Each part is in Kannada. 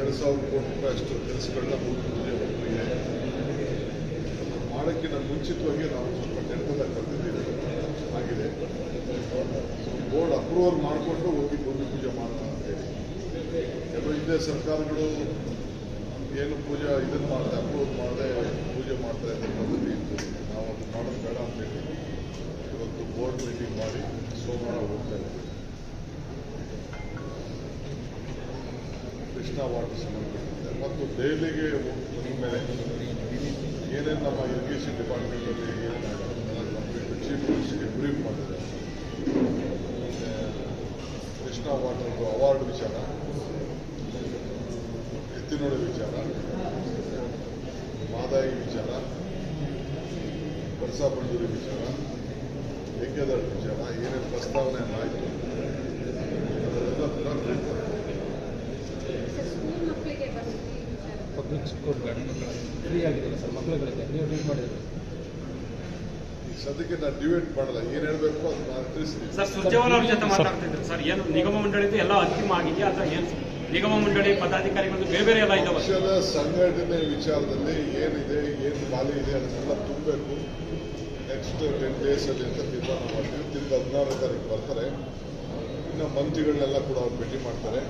2,000 ಕೋಟಿ ರೂಪಾಯಿ ಅಷ್ಟು ಕೆಲಸಗಳನ್ನ ಇದೆ. ಮಾಡೋಕ್ಕಿಂತ ಮುಂಚಿತವಾಗಿ ನಾವು ಸ್ವಲ್ಪ ಟೆಂಡರ್ ಕರೆದಿದ್ದೀವಿ ಆಗಿದೆ. ಬೋರ್ಡ್ ಅಪ್ರೂವಲ್ ಮಾಡಿಕೊಂಡು ಹೋಗಿ ಭೂಮಿ ಪೂಜೆ ಮಾಡೋಣ ಅಂತೇಳಿ. ಕೆಲವು ಹಿಂದೆ ಸರ್ಕಾರಗಳು ಏನು ಪೂಜೆ ಇದನ್ನು ಮಾಡಿದೆ ಅಪ್ರೂವಲ್ ಮಾಡದೆ ಪೂಜೆ ಮಾಡ್ತಾರೆ ಅಂತ ಪದ್ಧತಿ ಇತ್ತು. ನಾವು ಅದು ಮಾಡೋದು ಬೇಡ ಅಂತೇಳಿ ಇವತ್ತು ಬೋರ್ಡ್ ಮೀಟಿಂಗ್ ಮಾಡಿ ಸೋಮವಾರ ಹೋಗ್ತಾ ಇದ್ದೀವಿ. ಕೃಷ್ಣಾ ವಾಟರ್ ಸಂಬಂಧಪಟ್ಟಿದೆ ಮತ್ತು ದೆಹಲಿಗೆ ಬಂದ ಮೇಲೆ ಏನೇನು ನಮ್ಮ ಇರಿಗೇಷನ್ ಡಿಪಾರ್ಟ್ಮೆಂಟಲ್ಲಿ ಏನೇನು ಕಂಪ್ಲೀಟ್ ಚೀಫ್ ಮಿನಿಸ್ಟರ್ಗೆ ಬ್ರೀಫ್ ಮಾಡಿದ್ದಾರೆ. ಕೃಷ್ಣಾ ವಾಟರ್ ಅವಾರ್ಡ್ ವಿಚಾರ, ಎತ್ತಿನೋಡಿ ವಿಚಾರ, ಮಾದಾಯಿ ವಿಚಾರ, ಕಳಸಾ ಬಂಡೂರಿ ವಿಚಾರ, ಮೇಕೆದಾಟು ವಿಚಾರ ಏನೇನು ಪ್ರಸ್ತಾವನೆ ಆಯಿತು ಅದನ್ನೆಲ್ಲ ಕೂಡ ಬ್ರೀಫ್ ಮಾಡ್ತಾರೆ. ಪಬ್ಲಿಕ್ ಸ್ಕೂಲ್ ಫ್ರೀ ಆಗಿದೆ ಸರ್ ಮಕ್ಕಳುಗಳಿಗೆ, ನೀವು ಟ್ರೀಟ್ ಮಾಡಿದ್ರೆ ಈ ಸದ್ಯಕ್ಕೆ ನಾನು ಡಿಬೇಟ್ ಮಾಡಲ್ಲ, ಏನು ಹೇಳಬೇಕು ಅದು ನಾನು ತಿಳಿಸ್ತೀನಿ. ಸರ್ ಸುರ್ಜೇವಾಲ ಅವ್ರ ಜೊತೆ ಮಾತಾಡ್ತಿದ್ರು ಸರ್, ಏನು ನಿಗಮ ಮಂಡಳಿದು ಎಲ್ಲ ಅಂತಿಮ ಆಗಿದೆಯಾ ಅಥವಾ ಏನು ನಿಗಮ ಮಂಡಳಿ ಪದಾಧಿಕಾರಿಗಳು ಬೇರೆ ಬೇರೆ ಎಲ್ಲ ಇದಾವೆ? ಪಕ್ಷದ ಸಂಘಟನೆ ವಿಚಾರದಲ್ಲಿ ಏನಿದೆ, ಏನು ಬಾಲಿ ಇದೆ ಅದನ್ನೆಲ್ಲ ತುಂಬಬೇಕು. ನೆಕ್ಸ್ಟ್ 10 days ಅಲ್ಲಿ ಅಂತ ತೀರ್ಮಾನ ಮಾಡ್ತೀವಿ. ತಿರ್ಗಿ 16ನೇ ತಾರೀಕು ಬರ್ತಾರೆ. ಇನ್ನು ಮಂತ್ರಿಗಳನ್ನೆಲ್ಲ ಕೂಡ ಅವ್ರು ಭೇಟಿ ಮಾಡ್ತಾರೆ.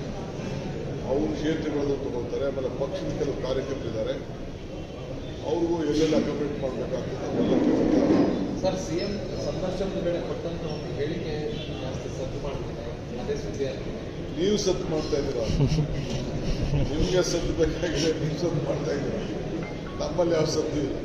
ಅವ್ರ ಕ್ಷೇತ್ರಗಳನ್ನು ತಗೊಳ್ತಾರೆ. ಆಮೇಲೆ ಪಕ್ಷದ ಕೆಲವು ಕಾರ್ಯಕರ್ತರಿದ್ದಾರೆ, ಅವ್ರಿಗೂ ಎಲ್ಲೆಲ್ಲ ಅಕಾಮಿಡೇಟ್ ಮಾಡಬೇಕಾಗ್ತದೆ. ಸರ್, ಸಿಎಂ ಸಂದರ್ಶನದ ವೇಳೆ ಕೊಟ್ಟಂತ ಒಂದು ಹೇಳಿಕೆ ಜಾಸ್ತಿ ಸದ್ದು ಮಾಡ್ತಿದೆ, ಅದೇ ಸುದ್ದಿ ಆಗಿದೆ. ನೀವು ಸದ್ದು ಮಾಡ್ತಾ ಇದ್ದೀರಾ? ನಿಮಗೆ ಸದ್ದು ಬೇಕಾಗಿದೆ, ನೀವು ಸದ್ದು ಮಾಡ್ತಾ ಇದ್ದೀರಾ. ನಮ್ಮಲ್ಲಿ ಯಾವ ಸದ್ದು ಇಲ್ಲ.